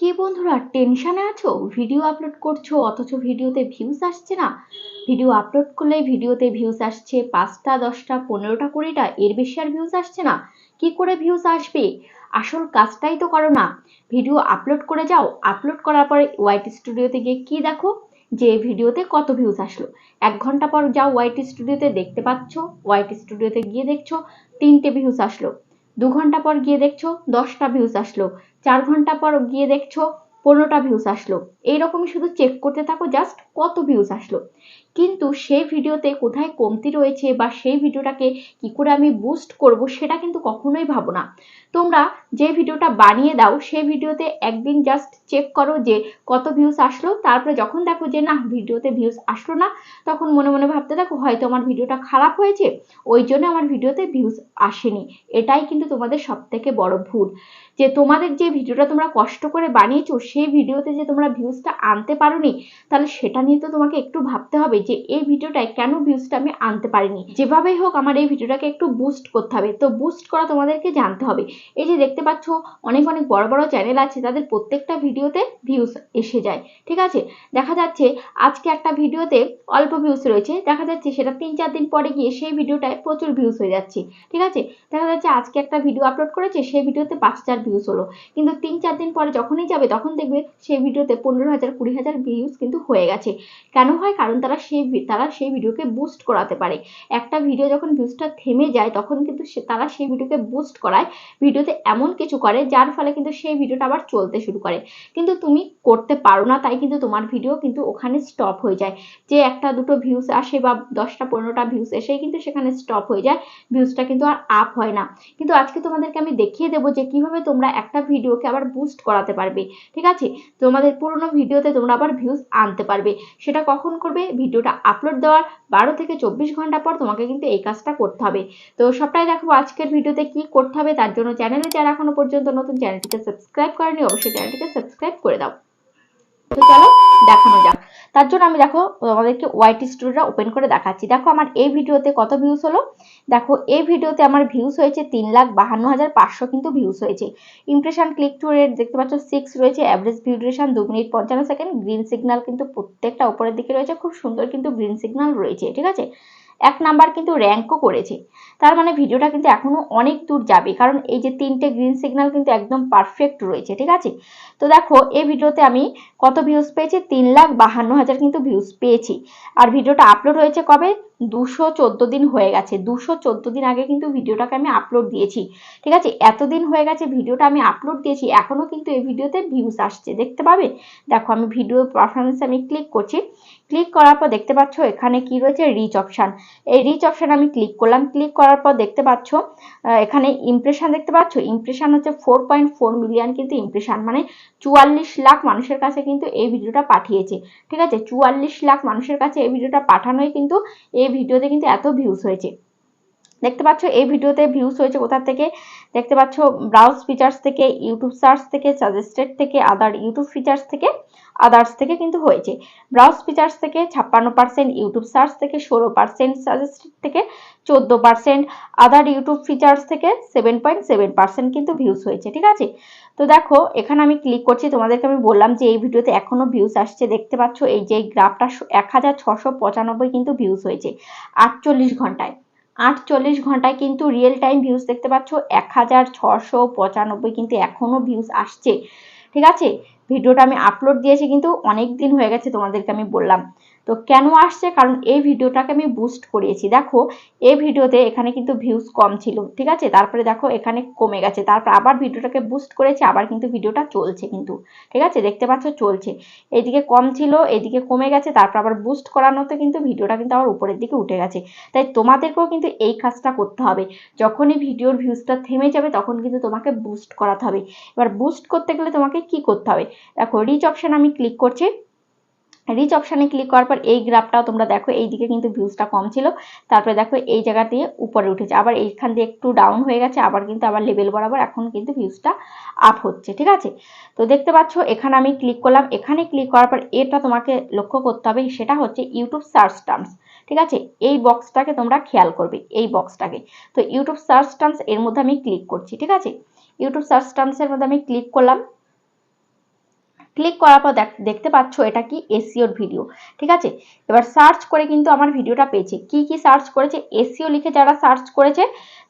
কি বন্ধুরা টেনশনে আছো? ভিডিও আপলোড করছো অথচ ভিডিওতে ভিউজ আসছে না। ভিডিও আপলোড করলে ভিডিওতে ভিউজ আসছে 5টা 10টা 15টা 20টা, এর বেশি আর ভিউজ আসছে না। কি করে ভিউজ আসবে? আসল কাজটাই তো করো না। ভিডিও আপলোড করে যাও, আপলোড করার পরে ওয়াইটি স্টুডিওতে গিয়ে কি দেখো যে ভিডিওতে কত ভিউজ আসলো। 1 ঘন্টা পর যাও ওয়াইটি স্টুডিওতে, দেখতে পাচ্ছ ওয়াইটি স্টুডিওতে গিয়ে দেখছো 3টে ভিউজ আসলো। 2 ঘন্টা পর গিয়ে দেখছো 10টা ভিউজ আসলো। 4 ঘন্টা পর গিয়ে দেখছো 15টা ভিউজ আসলো। এইরকমই শুধু চেক করতে থাকো জাস্ট কত ভিউজ আসলো। কিন্তু সেই ভিডিওতে কোথায় কমতি রয়েছে বা সেই ভিডিওটাকে কি করে আমি বুস্ট করব সেটা কিন্তু কখনোই ভাবো না। তোমরা যে ভিডিওটা বানিয়ে দাও সেই ভিডিওতে একদিন জাস্ট চেক করো যে কত ভিউজ আসলো, তারপরে যখন দেখো যে না ভিডিওতে ভিউজ আসলো না, তখন মনে মনে ভাবতে থাকো হয়তো আমার ভিডিওটা খারাপ হয়েছে, ওই জন্য আমার ভিডিওতে ভিউজ আসেনি। এটাই কিন্তু তোমাদের সব থেকে বড় ভুল, যে তোমাদের যে ভিডিওটা তোমরা কষ্ট করে বানিয়েছো সেই ভিডিওতে যে তোমরা ভিউজটা আনতে পারোনি, তাহলে সেটা নিয়ে তো তোমাকে একটু ভাবতে হবে যে এই ভিডিওটায় কেন ভিউজটা আমি আনতে পারিনি। যেভাবেই হোক আমার এই ভিডিওটাকে একটু বুস্ট করতে হবে। তো বুস্ট করা তোমাদেরকে জানতে হবে। এই যে দেখতে পাচ্ছ অনেক অনেক বড় বড় চ্যানেল আছে, তাদের প্রত্যেকটা ভিডিওতে ভিউজ এসে যায়। ঠিক আছে, দেখা যাচ্ছে আজকে একটা ভিডিওতে অল্প ভিউজ রয়েছে, দেখা যাচ্ছে সেটা 3-4 দিন পরে গিয়ে সেই ভিডিওটায় প্রচুর ভিউজ হয়ে যাচ্ছে। ঠিক আছে, দেখা যাচ্ছে আজকে একটা ভিডিও আপলোড করেছে, সেই ভিডিওতে 5,000 ভিউজ হলো, কিন্তু 3-4 দিন পরে যখনই যাবে তখন দেখবে সেই ভিডিওতে 15,000 20,000 ভিউজ কিন্তু হয়ে গেছে। কেন হয়? কারণ তারা সেই ভিডিওকে বুস্ট করাতে পারে। একটা ভিডিও যখন ভিউজটা থেমে যায় তখন কিন্তু তারা সেই ভিডিওকে বুস্ট করায়, ভিডিওতে এমন কিছু করে যার ফলে কিন্তু সেই ভিডিওটা আবার চলতে শুরু করে। কিন্তু তুমি করতে পারো না, তাই কিন্তু তোমার ভিডিও কিন্তু ওখানে স্টপ হয়ে যায়। যে 1-2 ভিউজ আসে বা 10টা 15টা ভিউজ এসেই কিন্তু সেখানে স্টপ হয়ে যায়, ভিউজটা কিন্তু আর আপ হয় না। কিন্তু আজকে তোমাদেরকে আমি দেখিয়ে দেবো যে কিভাবে তোমরা একটা ভিডিওকে আবার বুস্ট করাতে পারবে। ঠিক আছে, তোমাদের পুরোনো ভিডিওতে তোমরা আবার ভিউজ আনতে পারবে। সেটা কখন করবে? ভিডিওটা আপলোড দেওয়ার 12 থেকে 24 ঘন্টা পর তোমাকে কিন্তু এই কাজটা করতে হবে। তো সবটাই দেখো আজকের ভিডিওতে কি করতে হবে। তার জন্য চ্যানেলে যারা এখনো পর্যন্ত নতুন, চ্যানেলটিকে সাবস্ক্রাইব করেনি অবশ্যই চ্যানেলটিকে সাবস্ক্রাইব করে দাও। তো চলো দেখানো যাক। তার জন্য আমি দেখো আমাদেরকে ওয়াইটি স্টুডিওটা ওপেন করে দেখাচ্ছি। দেখো আমার এই ভিডিওতে কত ভিউজ হলো। দেখো এই ভিডিওতে আমার ভিউজ হয়েছে 3,52,500 কিন্তু ভিউজ হয়েছে। ইমপ্রেশন ক্লিক টু রেট দেখতে পাচ্ছ 6 রয়েছে, average view duration 2 minute 55 second, green signal কিন্তু প্রত্যেকটা উপরের দিকে রয়েছে, খুব সুন্দর কিন্তু গ্রিন সিগন্যাল রয়েছে। ঠিক আছে, 1 নাম্বার কিন্তু র্যাঙ্কও করেছে। তার মানে ভিডিওটা কিন্তু এখনো অনেক দূর যাবে, কারণ এই যে 3টে গ্রিন সিগন্যাল কিন্তু একদম পারফেক্ট রয়েছে। ঠিক আছে, তো দেখো এই ভিডিওতে আমি কত ভিউজ পেয়েছি? 3,52,000 কিন্তু ভিউজ পেয়েছি। আর ভিডিওটা আপলোড হয়েছে কবে? 214 দিন হয়ে গেছে। 214 দিন আগে কিন্তু ভিডিওটাকে আমি আপলোড দিয়েছি। ঠিক আছে, এতদিন হয়ে গেছে ভিডিওটা আমি আপলোড দিয়েছি, এখনো কিন্তু এই ভিডিওতে ভিউজ আসছে, দেখতে পাবে। দেখো আমি ভিডিও পারফরমেন্সে আমি ক্লিক করছি, ক্লিক করার পর দেখতে পাচ্ছ এখানে কি রয়েছে? Rich option. এই রিচ অপশান আমি ক্লিক করলাম, ক্লিক করার পর দেখতে পাচ্ছ এখানে ইমপ্রেশন দেখতে পাচ্ছ। ইমপ্রেশন হচ্ছে 4.4 মিলিয়ন কিন্তু ইমপ্রেশন, মানে 44 লাখ মানুষের কাছে কিন্তু এই ভিডিওটা পাঠিয়েছে। ঠিক আছে, 44 লাখ মানুষের কাছে এই ভিডিওটা পাঠানোই কিন্তু এই ভিডিওতে কিন্তু এত ভিউজ হয়েছে। দেখতে পাচ্ছ এই ভিডিওতে ভিউজ হয়েছে কোথা থেকে? দেখতে পাচ্ছ ব্রাউজ ফিচার্স থেকে, ইউটিউব সার্চ থেকে, সাজেস্টেড থেকে, আদার ইউটিউব ফিচার্স থেকে, আদার্স থেকে কিন্তু হয়েছে। ব্রাউজ ফিচার্স থেকে 56%, ইউটিউব সার্চ থেকে 16%, সাজেস্টেড থেকে 14%, আদার ইউটিউব ফিচার্স থেকে 7.7% কিন্তু ভিউজ হয়েছে। ঠিক আছে, তো দেখো এখানে আমি ক্লিক করছি, তোমাদেরকে আমি বললাম যে এই ভিডিওতে এখনো ভিউজ আসছে। দেখতে পাচ্ছ এই যে গ্রাফটা 1695 কিন্তু ভিউজ হয়েছে 48 ঘন্টায়। 48 ঘন্টায় কিন্তু রিয়েল টাইম ভিউজ দেখতে পাচ্ছ 1695 কিন্তু এখনো ভিউজ আসছে। ঠিক আছে, ভিডিওটা আমি আপলোড দিয়েছি কিন্তু অনেক দিন হয়ে গেছে, তোমাদেরকে আমি বললাম। তো কেন আসছে? কারণ এই ভিডিওটাকে আমি বুস্ট করিয়েছি। দেখো এই ভিডিওতে এখানে কিন্তু ভিউজ কম ছিল। ঠিক আছে, তারপরে দেখো এখানে কমে গেছে, তারপর আবার ভিডিওটাকে বুস্ট করেছি, আবার কিন্তু ভিডিওটা চলছে কিন্তু। ঠিক আছে, দেখতে পাচ্ছ চলছে। এইদিকে কম ছিল, এইদিকে কমে গেছে, তারপর আবার বুস্ট করানোতে কিন্তু ভিডিওটা কিন্তু আবার উপরের দিকে উঠে গেছে। তাই তোমাদেরকেও কিন্তু এই কাজটা করতে হবে। যখনই ভিডিওর ভিউজটা থেমে যাবে তখন কিন্তু তোমাকে বুস্ট করাতে হবে। এবার বুস্ট করতে গেলে তোমাকে কি করতে হবে? দেখো রিচ অপশান আমি ক্লিক করছি, রিচ অপশানে ক্লিক করার পর এই গ্রাফটাও তোমরা দেখো এইদিকে কিন্তু ভিউজটা কম ছিল, তারপরে দেখো এই জায়গা দিয়ে উপরে উঠেছে, আবার এইখান দিয়ে একটু ডাউন হয়ে গেছে, আবার কিন্তু আবার লেভেল বরাবর এখন কিন্তু ভিউজটা আপ হচ্ছে। ঠিক আছে, তো দেখতে পাচ্ছ এখানে আমি ক্লিক করলাম, এখানে ক্লিক করার পর এটা তোমাকে লক্ষ্য করতে হবে, সেটা হচ্ছে ইউটিউব সার্চ টার্মস। ঠিক আছে, এই বক্সটাকে তোমরা খেয়াল করবে, এই বক্সটাকে। তো ইউটিউব সার্চ টার্মস এর মধ্যে আমি ক্লিক করছি। ঠিক আছে, ইউটিউব সার্চ টার্মসের মধ্যে আমি ক্লিক করলাম, ক্লিক করার পর দেখতে পাচ্ছ এটা কি এসইওর ভিডিও, ঠিক আছে। এবার সার্চ করে কিন্তু আমার ভিডিওটা পেয়েছে। কি কি সার্চ করেছে? এসইও লিখে যারা সার্চ করেছে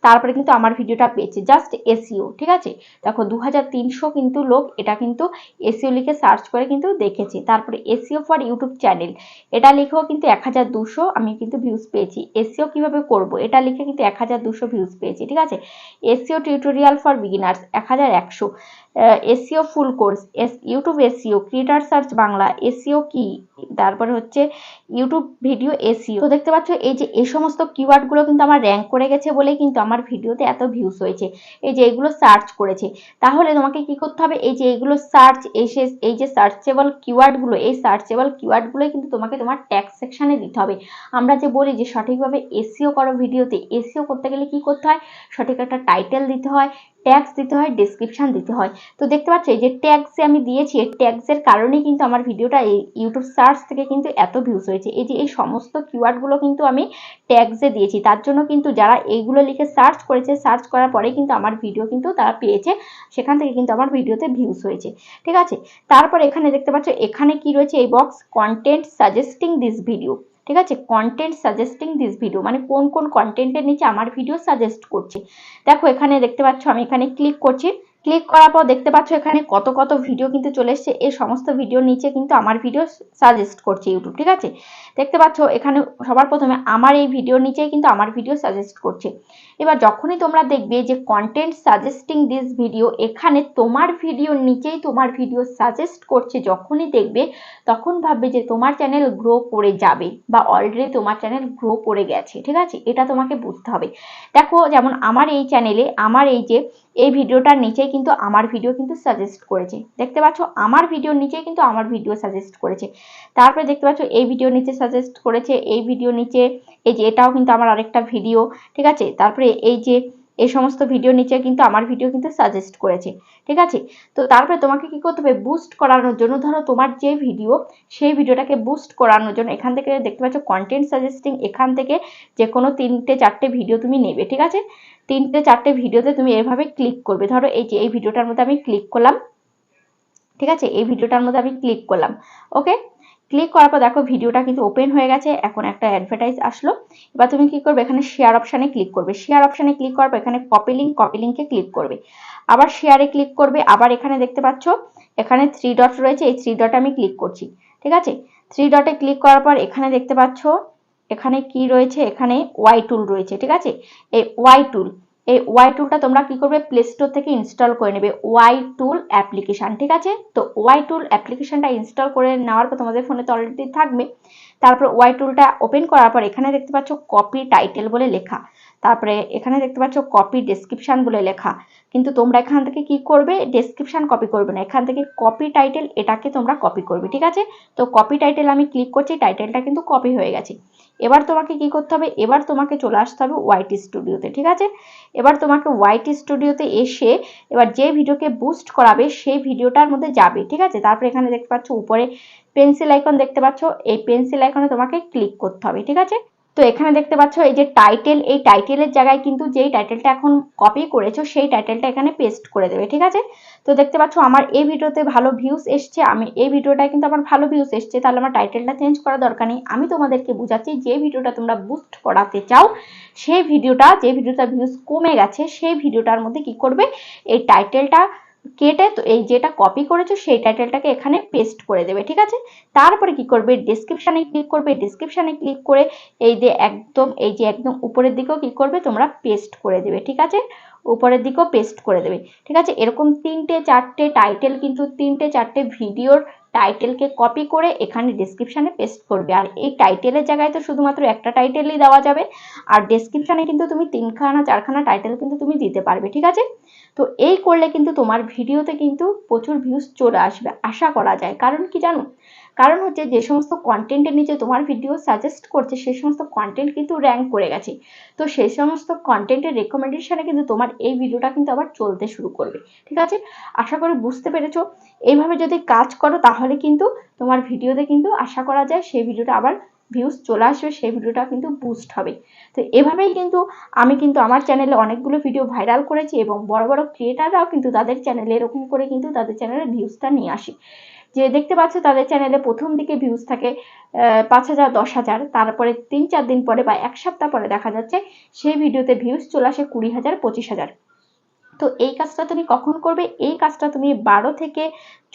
তারপরে কিন্তু আমার ভিডিওটা পেয়েছে, জাস্ট এসইও, ঠিক আছে। দেখো 2300 কিন্তু লোক এটা কিন্তু এসইও লিখে সার্চ করে কিন্তু দেখেছে। তারপরে এসইও ফর ইউটিউব চ্যানেল এটা লিখেও কিন্তু 1200 আমি কিন্তু ভিউজ পেয়েছি। এসইও কিভাবে করব এটা লিখে কিন্তু 1200 ভিউজ পেয়েছি, ঠিক আছে। SEO tutorial for beginners 1100, SEO full course, YouTube SEO, creator search Bangla, SEO কি, তারপরে হচ্ছে ইউটিউব ভিডিও এসইও। তো দেখতে পাচ্ছ এই যে এই সমস্ত কিওয়ার্ডগুলো কিন্তু আমার র্যাঙ্ক করে গেছে বলেই কিন্তু আমার ভিডিওতে এত ভিউজ হয়েছে। এই যে এগুলো সার্চ করেছে, তাহলে তোমাকে কি করতে হবে? এই যে এগুলো সার্চ, এই যে সার্চেবল কিওয়ার্ডগুলো, এই সার্চেবল কিওয়ার্ডগুলোই কিন্তু তোমাকে তোমার ট্যাগ সেকশনে দিতে হবে। আমরা যে বলি যে সঠিকভাবে এসইও করো ভিডিওতে, এসইও করতে গেলে কি করতে হয়? সঠিক একটা টাইটেল দিতে হয়, ট্যাগস দিতে হয়, ডেসক্রিপশন দিতে হয়। তো দেখতে পাচ্ছ এই যে ট্যাগসে আমি দিয়েছি, এই ট্যাগসের কারণেই কিন্তু আমার ভিডিওটা এই ইউটিউব সার্চ থেকে কিন্তু এত ভিউজ হয়েছে। এই যে এই সমস্ত কিওয়ার্ডগুলো কিন্তু আমি ট্যাগসে দিয়েছি, তার জন্য কিন্তু যারা এইগুলো লিখে সার্চ করেছে, সার্চ করার পরে কিন্তু আমার ভিডিও কিন্তু তারা পেয়েছে, সেখান থেকে কিন্তু আমার ভিডিওতে ভিউজ হয়েছে, ঠিক আছে। তারপর এখানে দেখতে পাচ্ছ এখানে কি রয়েছে? এই box content suggesting this video, ঠিক আছে। কন্টেন্ট সাজেস্টিং দিস ভিডিও মানে কোন কোন কন্টেন্টের নিচে আমার ভিডিও সাজেস্ট করছে। দেখো এখানে দেখতে পাচ্ছ আমি এখানে ক্লিক করছি, ক্লিক করার পর দেখতে পাচ্ছ এখানে কত কত ভিডিও কিন্তু চলে এসছে। এই সমস্ত ভিডিওর নিচে কিন্তু আমার ভিডিও সাজেস্ট করছে ইউটিউব, ঠিক আছে। দেখতে পাচ্ছ এখানে সবার প্রথমে আমার এই ভিডিওর নিচেই কিন্তু আমার ভিডিও সাজেস্ট করছে। এবার যখনই তোমরা দেখবে যে কন্টেন্ট সাজেস্টিং দিস ভিডিও, এখানে তোমার ভিডিওর নিচেই তোমার ভিডিও সাজেস্ট করছে, যখনই দেখবে তখন ভাববে যে তোমার চ্যানেল গ্রো করে যাবে বা অলরেডি তোমার চ্যানেল গ্রো করে গেছে, ঠিক আছে। এটা তোমাকে বুঝতে হবে। দেখো যেমন আমার এই চ্যানেলে আমার এই যে এই ভিডিওটার নিচেই কিন্তু আমার ভিডিও কিন্তু সাজেস্ট করেছে, দেখতে পাচ্ছ আমার ভিডিওর নিচেই কিন্তু আমার ভিডিও সাজেস্ট করেছে। তারপরে দেখতে পাচ্ছ এই ভিডিওর নিচে সাজেস্ট করেছে, এই ভিডিওর নিচে এই যে এটাও কিন্তু আমার আরেকটা ভিডিও, ঠিক আছে। তারপরে এই যে এই সমস্ত ভিডিওর নিচে কিন্তু আমার ভিডিও কিন্তু সাজেস্ট করেছে, ঠিক আছে। তো তারপরে তোমাকে কি করতে হবে? বুস্ট করানোর জন্য, ধরো তোমার যে ভিডিও সেই ভিডিওটাকে বুস্ট করানোর জন্য এখান থেকে দেখতে পাচ্ছ কন্টেন্ট সাজেস্টিং, এখান থেকে যে কোনো 3-4টে ভিডিও তুমি নেবে, ঠিক আছে। 3-4টে ভিডিওতে তুমি এভাবে ক্লিক করবে। ধরো এই যে এই ভিডিওটার মধ্যে আমি ক্লিক করলাম, ঠিক আছে, এই ভিডিওটার মধ্যে আমি ক্লিক করলাম, ওকে। ক্লিক করার পর দেখো ভিডিওটা কিন্তু ওপেন হয়ে গেছে, এখন একটা অ্যাডভার্টাইজ আসলো। এবার তুমি কি করবে? এখানে শেয়ার অপশানে ক্লিক করবে, শেয়ার অপশানে ক্লিক করার পর এখানে কপি লিঙ্কে ক্লিক করবে, আবার শেয়ারে ক্লিক করবে, আবার এখানে দেখতে পাচ্ছ এখানে 3 ডট রয়েছে, এই 3 ডটে আমি ক্লিক করছি, ঠিক আছে। 3 ডটে ক্লিক করার পর এখানে দেখতে পাচ্ছ এখানে কি রয়েছে? এখানে ওয়াই টুল রয়েছে, ঠিক আছে। এই ওয়াই টুলটা তোমরা কি করবে? প্লে স্টোর থেকে ইনস্টল করে নেবে, ওয়াই টুল অ্যাপ্লিকেশান, ঠিক আছে। তো ওয়াই টুল অ্যাপ্লিকেশানটা ইনস্টল করে নেওয়ার পর তোমাদের ফোনে তো অলরেডি থাকবে। তারপর ওয়াই টুলটা ওপেন করার পর এখানে দেখতে পাচ্ছ কপি টাইটেল বলে লেখা, তারপরে এখানে দেখতে পাচ্ছ কপি ডেসক্রিপশন বলে লেখা। কিন্তু তোমরা এখান থেকে কি করবে? ডেসক্রিপশন কপি করবে না, এখান থেকে কপি টাইটেল এটাকে তোমরা কপি করবে, ঠিক আছে। তো কপি টাইটেল আমি ক্লিক করছি, টাইটেলটা কিন্তু কপি হয়ে গেছে। এবার তোমাকে কি করতে হবে? এবার তোমাকে চলে আসতে হবে ওয়াইটি স্টুডিওতে, ঠিক আছে। এবার তোমাকে ওয়াইটি স্টুডিওতে এসে এবার যে ভিডিওকে বুস্ট করাবে সেই ভিডিওটার মধ্যে যাবে, ঠিক আছে। তারপরে এখানে দেখতে পাচ্ছ উপরে পেন্সিল আইকন দেখতে পাচ্ছ, এই পেন্সিল আইকনে তোমাকে ক্লিক করতে হবে, ঠিক আছে। তো এখানে দেখতে পাচ্ছ এই যে টাইটেল, এই টাইটেলের জায়গায় কিন্তু যেই টাইটেলটা এখন কপি করেছো সেই টাইটেলটা এখানে পেস্ট করে দেবে, ঠিক আছে। তো দেখতে পাচ্ছ আমার এই ভিডিওতে ভালো ভিউজ এসছে, আমি এই ভিডিওটায় কিন্তু আমার ভালো ভিউজ এসছে, তাহলে আমার টাইটেলটা চেঞ্জ করার দরকার নেই। আমি তোমাদেরকে বুঝাচ্ছি যে ভিডিওটা তোমরা বুস্ট করাতে চাও সেই ভিডিওটা, যে ভিডিওটা ভিউজ কমে গেছে সেই ভিডিওটার মধ্যে কি করবে? এই টাইটেলটা কেটে তো এই যেটা কপি করেছো সেই টাইটেলটাকে এখানে পেস্ট করে দেবে, ঠিক আছে। তারপরে কি করবে? ডেসক্রিপশনে ক্লিক করবে, ডেসক্রিপশনে ক্লিক করে এই যে একদম উপরের দিকেও কি করবে? তোমরা পেস্ট করে দেবে, ঠিক আছে। উপরের দিকেও পেস্ট করে দেবে, ঠিক আছে। এরকম 3-4টে টাইটেল কিন্তু 3-4টে ভিডিওর টাইটেলকে কপি করে এখানে ডেসক্রিপশনে পেস্ট করবে। আর এই টাইটেলের জায়গায় তো শুধুমাত্র একটা টাইটেলই দেওয়া যাবে, আর ডেসক্রিপশনে কিন্তু তুমি 3খানা-4খানা টাইটেল কিন্তু তুমি দিতে পারবে, ঠিক আছে। তো এই করলে কিন্তু তোমার ভিডিওতে কিন্তু প্রচুর ভিউজ চলে আসবে আশা করা যায়। কারণ কি জানো? কারণ হচ্ছে যে সমস্ত কন্টেন্টের নিচে তোমার ভিডিও সাজেস্ট করছে সেই সমস্ত কন্টেন্ট কিন্তু র্যাঙ্ক করে গেছে। তো সেই সমস্ত কন্টেন্টের রেকমেন্ডেশনে কিন্তু তোমার এই ভিডিওটা কিন্তু আবার চলতে শুরু করবে, ঠিক আছে। আশা করি বুঝতে পেরেছো। এইভাবে যদি কাজ করো তাহলে কিন্তু তোমার ভিডিওতে কিন্তু আশা করা যায় সেই ভিডিওটা আবার ভিউজ চলে আসবে, সেই ভিডিওটা কিন্তু বুস্ট হবে। তো এভাবেই কিন্তু আমি কিন্তু আমার চ্যানেলে অনেকগুলো ভিডিও ভাইরাল করেছি এবং বড় বড় ক্রিয়েটাররাও কিন্তু তাদের চ্যানেলে এরকম করে কিন্তু তাদের চ্যানেলে ভিউজটা নিয়ে আসে, যে দেখতে পাচ্ছ তাদের চ্যানেলে প্রথম দিকে ভিউজ থাকে 5,000 10,000, তারপরে 3-4 দিন পরে বা এক সপ্তাহ পরে দেখা যাচ্ছে সেই ভিডিওতে ভিউজ চলে আসে 20,000 25,000। তো এই কাজটা তুমি কখন করবে? এই কাজটা তুমি 12 থেকে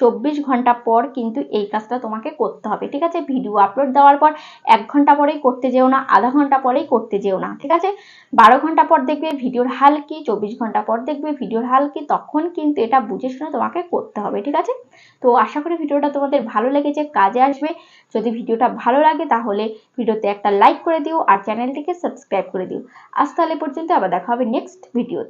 24 ঘন্টা পর কিন্তু এই কাজটা তোমাকে করতে হবে, ঠিক আছে? ভিডিও আপলোড দেওয়ার পর 1 ঘন্টা পরেই করতে যেও না, আধা ঘন্টা পরেই করতে যেও না, ঠিক আছে? 12 ঘন্টা পর দেখবে ভিডিওর হাল কি, 24 ঘন্টা পর দেখবে ভিডিওর হাল কি, তখন কিন্তু এটা বুঝে শুনে তোমাকে করতে হবে, ঠিক আছে? তো আশা করি ভিডিওটা তোমাদের ভালো লেগেছে, কাজে আসবে। যদি ভিডিওটা ভালো লাগে তাহলে ভিডিওতে একটা লাইক করে দিও আর চ্যানেলটিকে সাবস্ক্রাইব করে দিও। আজ তাহলে পর্যন্ত, আবার দেখা হবে নেক্সট ভিডিওতে।